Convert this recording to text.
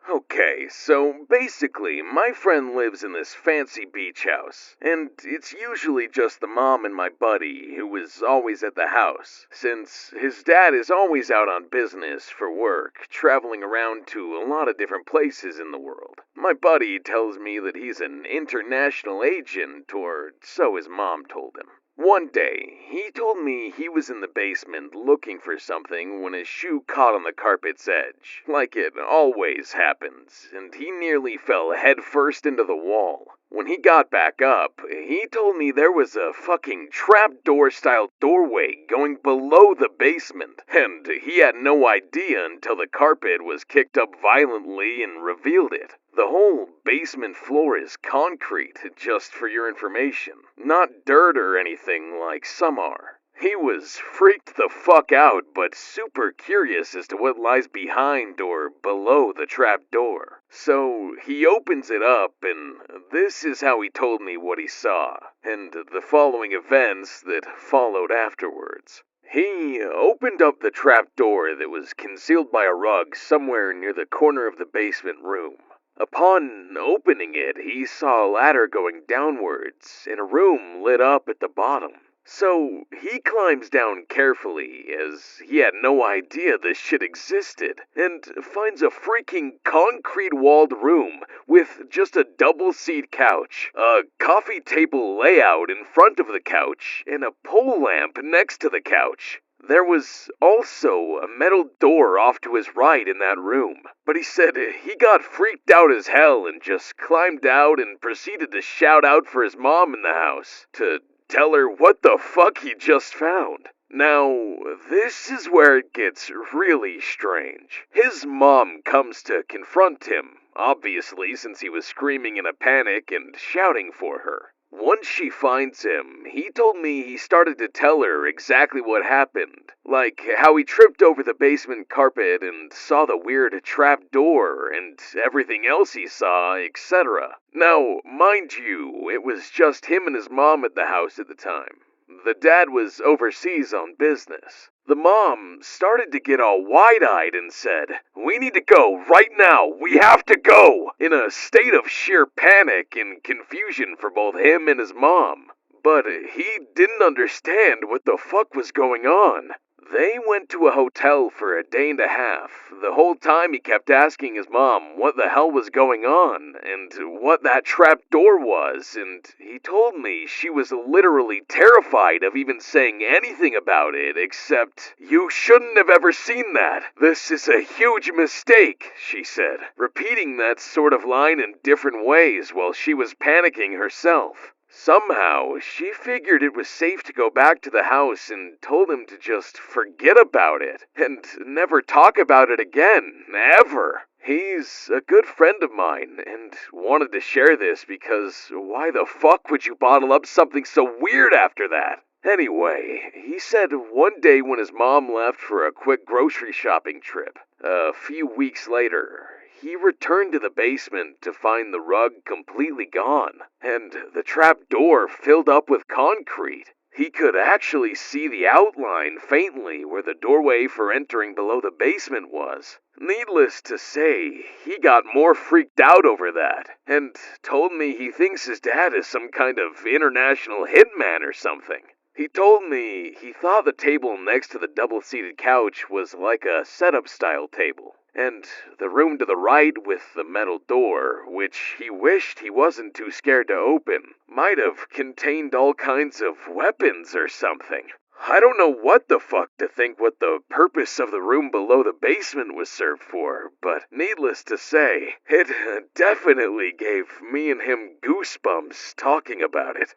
Okay, so basically, my friend lives in this fancy beach house, and it's usually just the mom and my buddy who is always at the house, since his dad is always out on business for work, traveling around to a lot of different places in the world. My buddy tells me that he's an international agent, or so his mom told him. One day, he told me he was in the basement looking for something when his shoe caught on the carpet's edge, like it always happens, and he nearly fell headfirst into the wall. When he got back up, he told me there was a fucking trapdoor style doorway going below the basement, and he had no idea until the carpet was kicked up violently and revealed it. The whole basement floor is concrete, just for your information. Not dirt or anything like some are. He was freaked the fuck out, but super curious as to what lies behind or below the trap door. So he opens it up, and this is how he told me what he saw, and the following events that followed afterwards. He opened up the trap door that was concealed by a rug somewhere near the corner of the basement room. Upon opening it, he saw a ladder going downwards and a room lit up at the bottom. So he climbs down carefully, as he had no idea this shit existed, and finds a freaking concrete-walled room with just a double-seat couch, a coffee table layout in front of the couch, and a pole lamp next to the couch. There was also a metal door off to his right in that room, but he said he got freaked out as hell and just climbed out and proceeded to shout out for his mom in the house, to tell her what the fuck he just found. Now, this is where it gets really strange. His mom comes to confront him, obviously since he was screaming in a panic and shouting for her. Once she finds him, he told me he started to tell her exactly what happened, like how he tripped over the basement carpet and saw the weird trap door and everything else he saw, etc. Now, mind you, it was just him and his mom at the house at the time. The dad was overseas on business. The mom started to get all wide-eyed and said, "We need to go right now. We have to go," in a state of sheer panic and confusion for both him and his mom. But he didn't understand what the fuck was going on. They went to a hotel for a day and a half. The whole time he kept asking his mom what the hell was going on and what that trap door was, and he told me she was literally terrified of even saying anything about it except, "You shouldn't have ever seen that. This is a huge mistake," she said, repeating that sort of line in different ways while she was panicking herself. Somehow, she figured it was safe to go back to the house and told him to just forget about it and never talk about it again, ever. He's a good friend of mine and wanted to share this because why the fuck would you bottle up something so weird after that? Anyway, he said one day when his mom left for a quick grocery shopping trip, a few weeks later, he returned to the basement to find the rug completely gone, and the trap door filled up with concrete. He could actually see the outline faintly where the doorway for entering below the basement was. Needless to say, he got more freaked out over that, and told me he thinks his dad is some kind of international hitman or something. He told me he thought the table next to the double-seated couch was like a setup-style table, and the room to the right with the metal door, which he wished he wasn't too scared to open, might have contained all kinds of weapons or something. I don't know what the fuck to think what the purpose of the room below the basement was served for, but needless to say, it definitely gave me and him goosebumps talking about it.